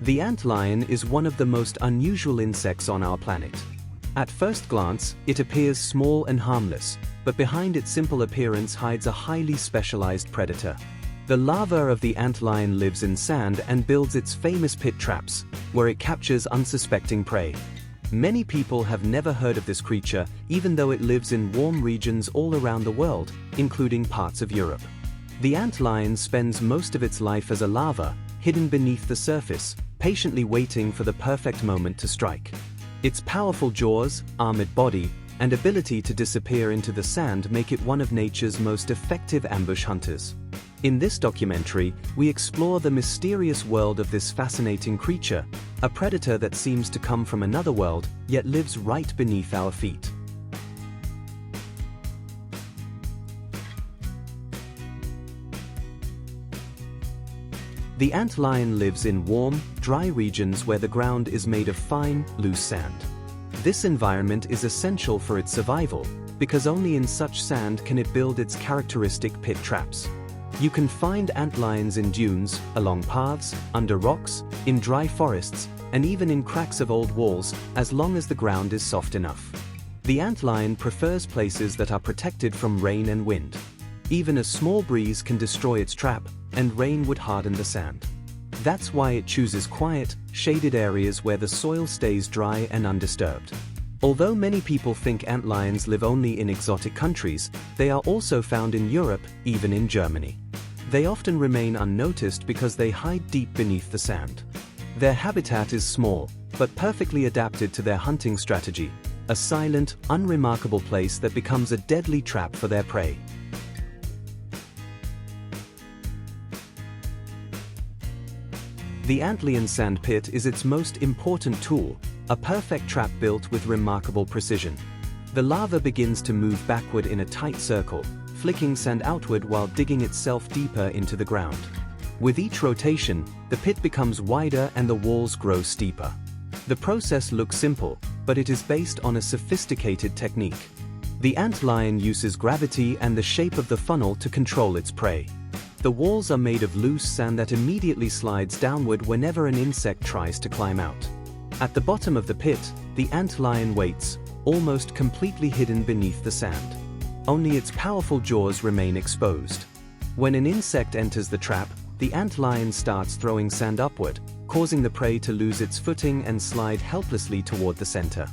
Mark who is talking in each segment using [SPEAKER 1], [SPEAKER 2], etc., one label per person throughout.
[SPEAKER 1] The antlion is one of the most unusual insects on our planet. At first glance, it appears small and harmless, but behind its simple appearance hides a highly specialized predator. The larva of the antlion lives in sand and builds its famous pit traps, where it captures unsuspecting prey. Many people have never heard of this creature, even though it lives in warm regions all around the world, including parts of Europe. The antlion spends most of its life as a larva, hidden beneath the surface, patiently waiting for the perfect moment to strike. Its powerful jaws, armored body, and ability to disappear into the sand make it one of nature's most effective ambush hunters. In this documentary, we explore the mysterious world of this fascinating creature, a predator that seems to come from another world, yet lives right beneath our feet. The antlion lives in warm, dry regions where the ground is made of fine, loose sand. This environment is essential for its survival, because only in such sand can it build its characteristic pit traps. You can find antlions in dunes, along paths, under rocks, in dry forests, and even in cracks of old walls, as long as the ground is soft enough. The antlion prefers places that are protected from rain and wind. Even a small breeze can destroy its trap, and rain would harden the sand. That's why it chooses quiet, shaded areas where the soil stays dry and undisturbed. Although many people think antlions live only in exotic countries, they are also found in Europe, even in Germany. They often remain unnoticed because they hide deep beneath the sand. Their habitat is small, but perfectly adapted to their hunting strategy, a silent, unremarkable place that becomes a deadly trap for their prey. The antlion sand pit is its most important tool, a perfect trap built with remarkable precision. The larva begins to move backward in a tight circle, flicking sand outward while digging itself deeper into the ground. With each rotation, the pit becomes wider and the walls grow steeper. The process looks simple, but it is based on a sophisticated technique. The antlion uses gravity and the shape of the funnel to control its prey. The walls are made of loose sand that immediately slides downward whenever an insect tries to climb out. At the bottom of the pit, the antlion waits, almost completely hidden beneath the sand. Only its powerful jaws remain exposed. When an insect enters the trap, the antlion starts throwing sand upward, causing the prey to lose its footing and slide helplessly toward the center.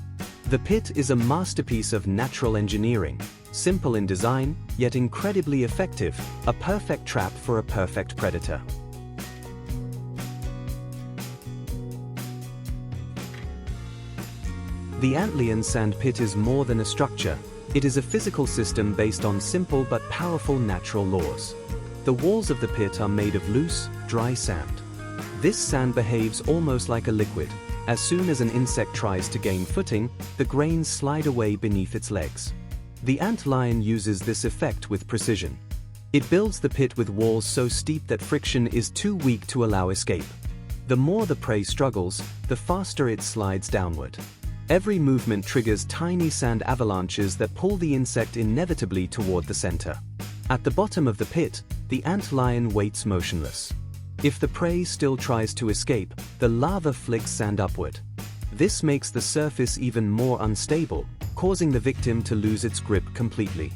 [SPEAKER 1] The pit is a masterpiece of natural engineering, simple in design, yet incredibly effective, a perfect trap for a perfect predator. The antlion sand pit is more than a structure. It is a physical system based on simple but powerful natural laws. The walls of the pit are made of loose, dry sand. This sand behaves almost like a liquid. As soon as an insect tries to gain footing, the grains slide away beneath its legs. The antlion uses this effect with precision. It builds the pit with walls so steep that friction is too weak to allow escape. The more the prey struggles, the faster it slides downward. Every movement triggers tiny sand avalanches that pull the insect inevitably toward the center. At the bottom of the pit, the antlion waits motionless. If the prey still tries to escape, the larva flicks sand upward. This makes the surface even more unstable, causing the victim to lose its grip completely.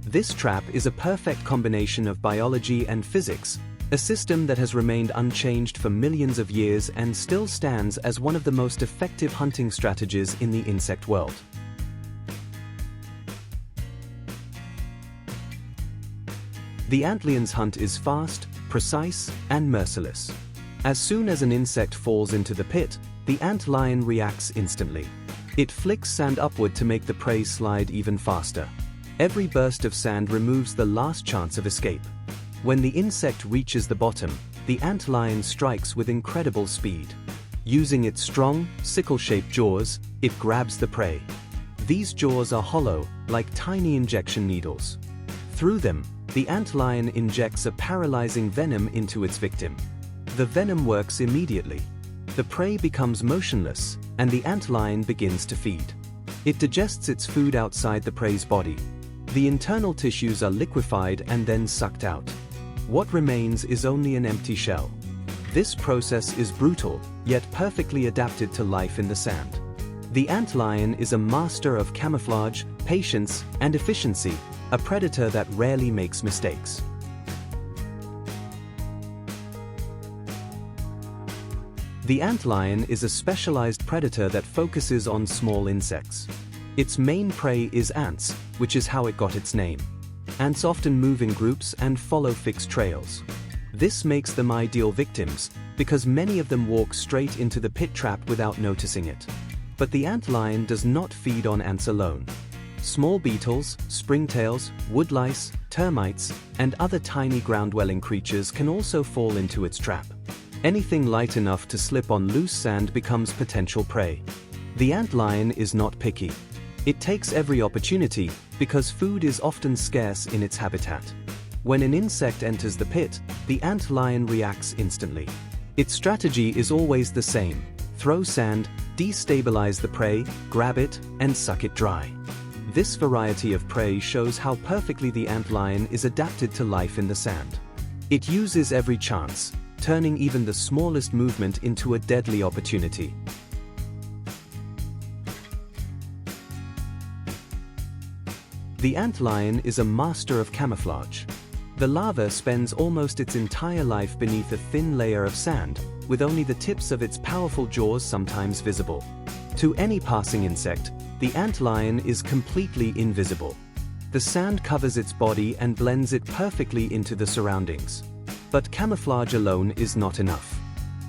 [SPEAKER 1] This trap is a perfect combination of biology and physics, a system that has remained unchanged for millions of years and still stands as one of the most effective hunting strategies in the insect world. The antlion's hunt is fast, precise, and merciless. As soon as an insect falls into the pit, the antlion reacts instantly. It flicks sand upward to make the prey slide even faster. Every burst of sand removes the last chance of escape. When the insect reaches the bottom, the antlion strikes with incredible speed. Using its strong, sickle-shaped jaws, it grabs the prey. These jaws are hollow, like tiny injection needles. Through them, the antlion injects a paralyzing venom into its victim. The venom works immediately. The prey becomes motionless, and the antlion begins to feed. It digests its food outside the prey's body. The internal tissues are liquefied and then sucked out. What remains is only an empty shell. This process is brutal, yet perfectly adapted to life in the sand. The antlion is a master of camouflage, patience, and efficiency, a predator that rarely makes mistakes. The antlion is a specialized predator that focuses on small insects. Its main prey is ants, which is how it got its name. Ants often move in groups and follow fixed trails. This makes them ideal victims, because many of them walk straight into the pit trap without noticing it. But the antlion does not feed on ants alone. Small beetles, springtails, woodlice, termites, and other tiny ground-dwelling creatures can also fall into its trap. Anything light enough to slip on loose sand becomes potential prey. The antlion is not picky. It takes every opportunity, because food is often scarce in its habitat. When an insect enters the pit, the antlion reacts instantly. Its strategy is always the same: throw sand, destabilize the prey, grab it, and suck it dry. This variety of prey shows how perfectly the antlion is adapted to life in the sand. It uses every chance, turning even the smallest movement into a deadly opportunity. The antlion is a master of camouflage. The larva spends almost its entire life beneath a thin layer of sand, with only the tips of its powerful jaws sometimes visible. To any passing insect, the antlion is completely invisible. The sand covers its body and blends it perfectly into the surroundings. But camouflage alone is not enough.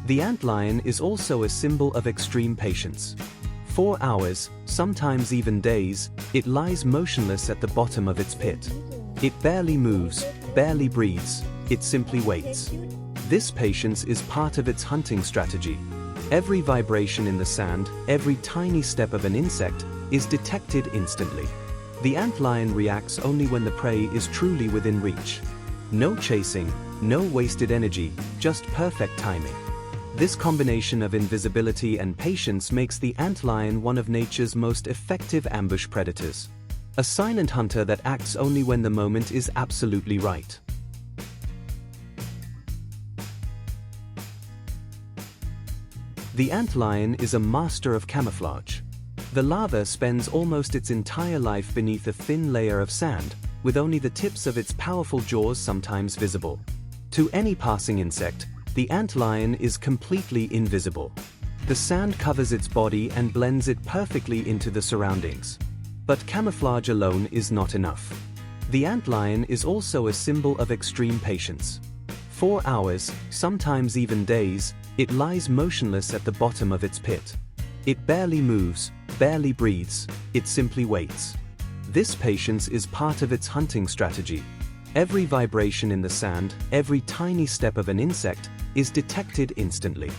[SPEAKER 1] The antlion is also a symbol of extreme patience. For hours, sometimes even days, it lies motionless at the bottom of its pit. It barely moves, barely breathes, it simply waits. This patience is part of its hunting strategy. Every vibration in the sand, every tiny step of an insect, is detected instantly. The antlion reacts only when the prey is truly within reach. No chasing, no wasted energy, just perfect timing. This combination of invisibility and patience makes the antlion one of nature's most effective ambush predators. A silent hunter that acts only when the moment is absolutely right. The antlion is a master of camouflage. The larva spends almost its entire life beneath a thin layer of sand, with only the tips of its powerful jaws sometimes visible. To any passing insect, the antlion is completely invisible. The sand covers its body and blends it perfectly into the surroundings. But camouflage alone is not enough. The antlion is also a symbol of extreme patience. For hours, sometimes even days, it lies motionless at the bottom of its pit. It barely moves, barely breathes, it simply waits. This patience is part of its hunting strategy. Every vibration in the sand, every tiny step of an insect, is detected instantly.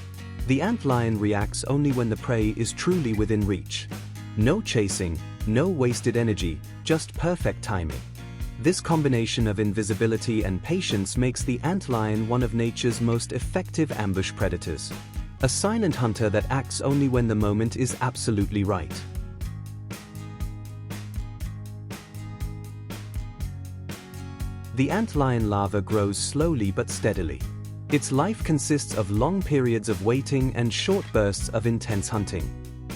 [SPEAKER 1] The antlion reacts only when the prey is truly within reach. No chasing, no wasted energy, just perfect timing. This combination of invisibility and patience makes the antlion one of nature's most effective ambush predators. A silent hunter that acts only when the moment is absolutely right. The antlion larva grows slowly but steadily. Its life consists of long periods of waiting and short bursts of intense hunting.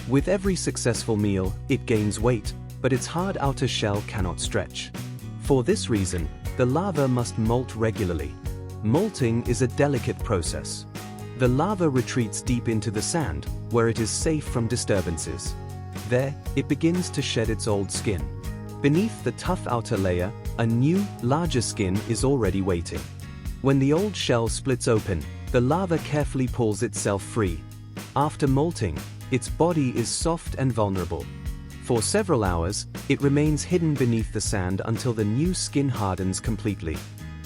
[SPEAKER 1] With every successful meal, it gains weight, but its hard outer shell cannot stretch. For this reason, the larva must molt regularly. Molting is a delicate process. The larva retreats deep into the sand, where it is safe from disturbances. There, it begins to shed its old skin. Beneath the tough outer layer, a new, larger skin is already waiting. When the old shell splits open, the larva carefully pulls itself free. After molting, its body is soft and vulnerable. For several hours, it remains hidden beneath the sand until the new skin hardens completely.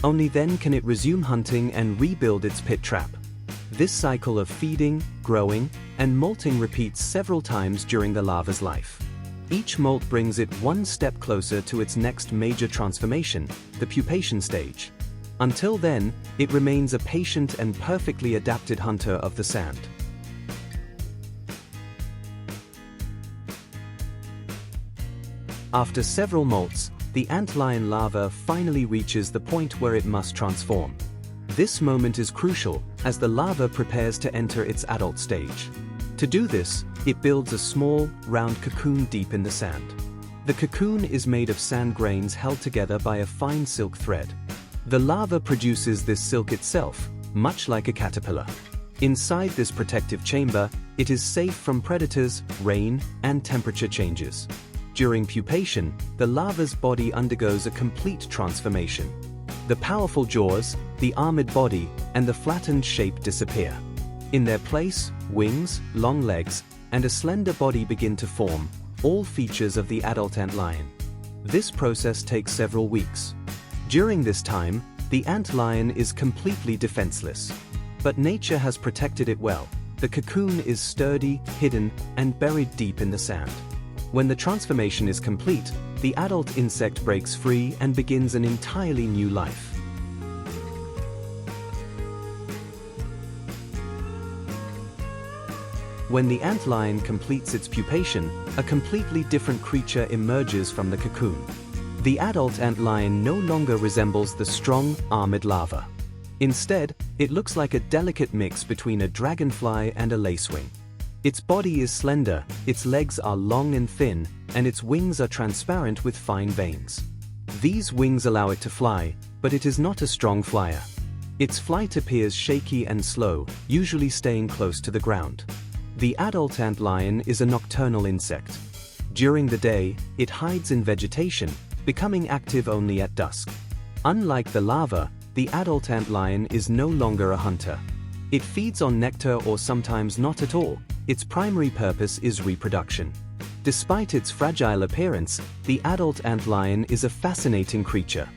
[SPEAKER 1] Only then can it resume hunting and rebuild its pit trap. This cycle of feeding, growing, and molting repeats several times during the larva's life. Each molt brings it one step closer to its next major transformation, the pupation stage. Until then, it remains a patient and perfectly adapted hunter of the sand. After several molts, the antlion larva finally reaches the point where it must transform. This moment is crucial, as the larva prepares to enter its adult stage. To do this, it builds a small, round cocoon deep in the sand. The cocoon is made of sand grains held together by a fine silk thread. The larva produces this silk itself, much like a caterpillar. Inside this protective chamber, it is safe from predators, rain, and temperature changes. During pupation, the larva's body undergoes a complete transformation. The powerful jaws, the armored body, and the flattened shape disappear. In their place, wings, long legs, and a slender body begin to form, all features of the adult antlion. This process takes several weeks. During this time, the antlion is completely defenseless. But nature has protected it well. The cocoon is sturdy, hidden, and buried deep in the sand. When the transformation is complete, the adult insect breaks free and begins an entirely new life. When the antlion completes its pupation, a completely different creature emerges from the cocoon. The adult antlion no longer resembles the strong, armored larva. Instead, it looks like a delicate mix between a dragonfly and a lacewing. Its body is slender, its legs are long and thin, and its wings are transparent with fine veins. These wings allow it to fly, but it is not a strong flyer. Its flight appears shaky and slow, usually staying close to the ground. The adult antlion is a nocturnal insect. During the day, it hides in vegetation, becoming active only at dusk. Unlike the larva, the adult antlion is no longer a hunter. It feeds on nectar or sometimes not at all. Its primary purpose is reproduction. Despite its fragile appearance, the adult antlion is a fascinating creature.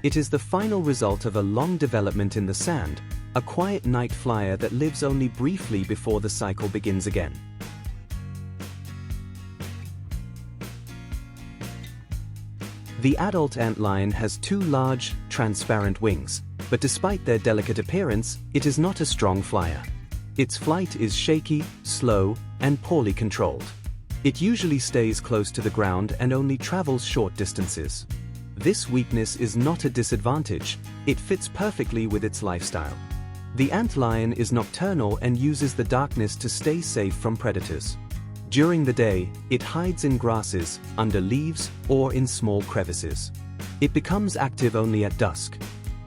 [SPEAKER 1] It is the final result of a long development in the sand, a quiet night flyer that lives only briefly before the cycle begins again. The adult antlion has two large, transparent wings, but despite their delicate appearance, it is not a strong flyer. Its flight is shaky, slow, and poorly controlled. It usually stays close to the ground and only travels short distances. This weakness is not a disadvantage, it fits perfectly with its lifestyle. The antlion is nocturnal and uses the darkness to stay safe from predators. During the day, it hides in grasses, under leaves, or in small crevices. It becomes active only at dusk.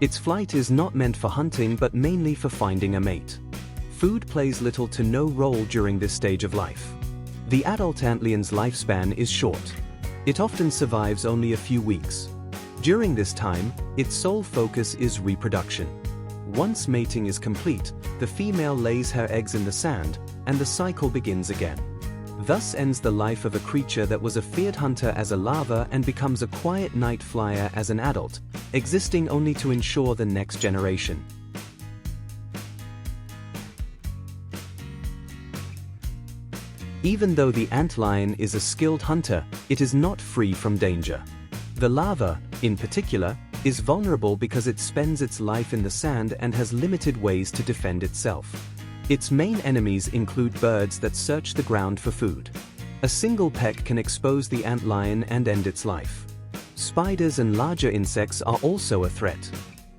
[SPEAKER 1] Its flight is not meant for hunting but mainly for finding a mate. Food plays little to no role during this stage of life. The adult antlion's lifespan is short. It often survives only a few weeks. During this time, its sole focus is reproduction. Once mating is complete, the female lays her eggs in the sand, and the cycle begins again. Thus ends the life of a creature that was a feared hunter as a larva and becomes a quiet night flyer as an adult, existing only to ensure the next generation. Even though the antlion is a skilled hunter, it is not free from danger. The larva, in particular, is vulnerable because it spends its life in the sand and has limited ways to defend itself. Its main enemies include birds that search the ground for food. A single peck can expose the antlion and end its life. Spiders and larger insects are also a threat.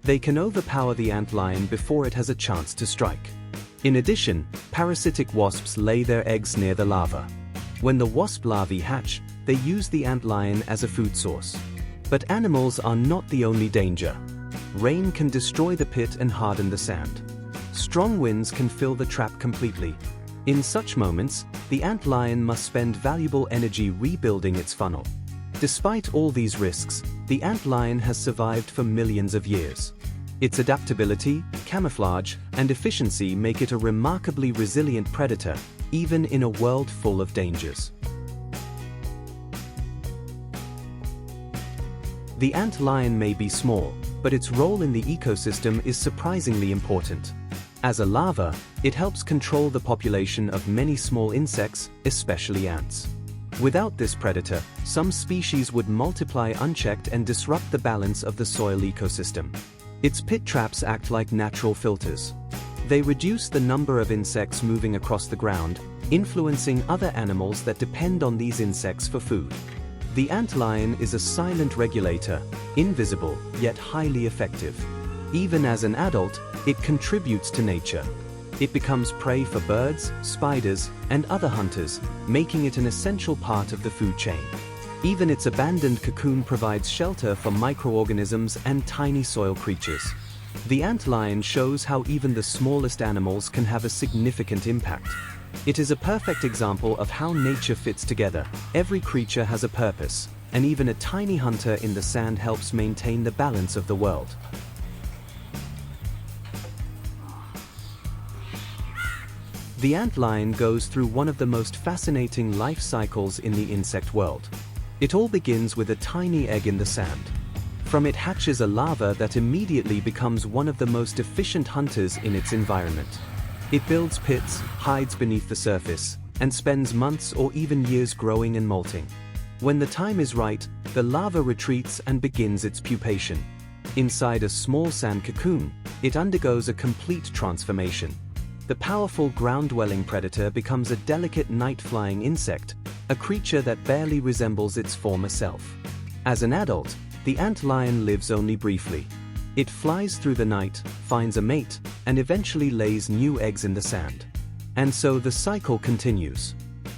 [SPEAKER 1] They can overpower the antlion before it has a chance to strike. In addition, parasitic wasps lay their eggs near the larva. When the wasp larvae hatch, they use the antlion as a food source. But animals are not the only danger. Rain can destroy the pit and harden the sand. Strong winds can fill the trap completely. In such moments, the antlion must spend valuable energy rebuilding its funnel. Despite all these risks, the antlion has survived for millions of years. Its adaptability, camouflage, and efficiency make it a remarkably resilient predator, even in a world full of dangers. The antlion may be small, but its role in the ecosystem is surprisingly important. As a larva, it helps control the population of many small insects, especially ants. Without this predator, some species would multiply unchecked and disrupt the balance of the soil ecosystem. Its pit traps act like natural filters. They reduce the number of insects moving across the ground, influencing other animals that depend on these insects for food. The antlion is a silent regulator, invisible, yet highly effective. Even as an adult, it contributes to nature. It becomes prey for birds, spiders, and other hunters, making it an essential part of the food chain. Even its abandoned cocoon provides shelter for microorganisms and tiny soil creatures. The antlion shows how even the smallest animals can have a significant impact. It is a perfect example of how nature fits together. Every creature has a purpose, and even a tiny hunter in the sand helps maintain the balance of the world. The antlion goes through one of the most fascinating life cycles in the insect world. It all begins with a tiny egg in the sand. From it hatches a larva that immediately becomes one of the most efficient hunters in its environment. It builds pits, hides beneath the surface, and spends months or even years growing and molting. When the time is right, the larva retreats and begins its pupation. Inside a small sand cocoon, it undergoes a complete transformation. The powerful ground-dwelling predator becomes a delicate night-flying insect, a creature that barely resembles its former self. As an adult, the antlion lives only briefly. It flies through the night, finds a mate, and eventually lays new eggs in the sand. And so the cycle continues.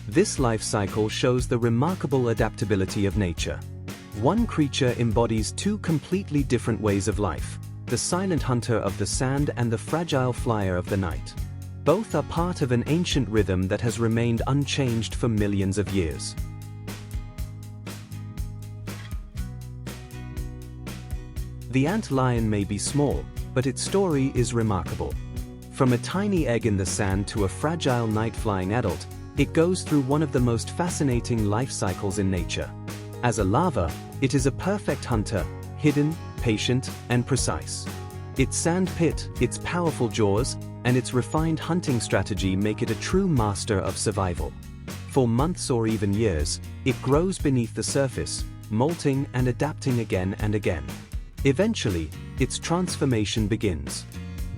[SPEAKER 1] This life cycle shows the remarkable adaptability of nature. One creature embodies two completely different ways of life: the silent hunter of the sand and the fragile flyer of the night. Both are part of an ancient rhythm that has remained unchanged for millions of years. The antlion may be small, but its story is remarkable. From a tiny egg in the sand to a fragile night-flying adult, it goes through one of the most fascinating life cycles in nature. As a larva, it is a perfect hunter, hidden, patient, and precise. Its sand pit, its powerful jaws, and its refined hunting strategy make it a true master of survival. For months or even years, it grows beneath the surface, molting and adapting again and again. Eventually, its transformation begins.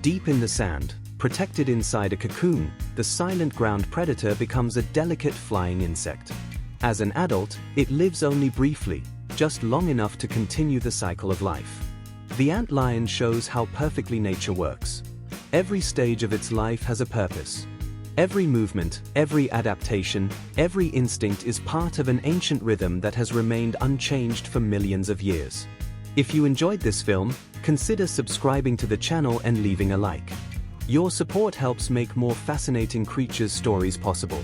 [SPEAKER 1] Deep in the sand, protected inside a cocoon, the silent ground predator becomes a delicate flying insect. As an adult, it lives only briefly, just long enough to continue the cycle of life. The antlion shows how perfectly nature works. Every stage of its life has a purpose. Every movement, every adaptation, every instinct is part of an ancient rhythm that has remained unchanged for millions of years. If you enjoyed this film, consider subscribing to the channel and leaving a like. Your support helps make more fascinating creatures stories possible.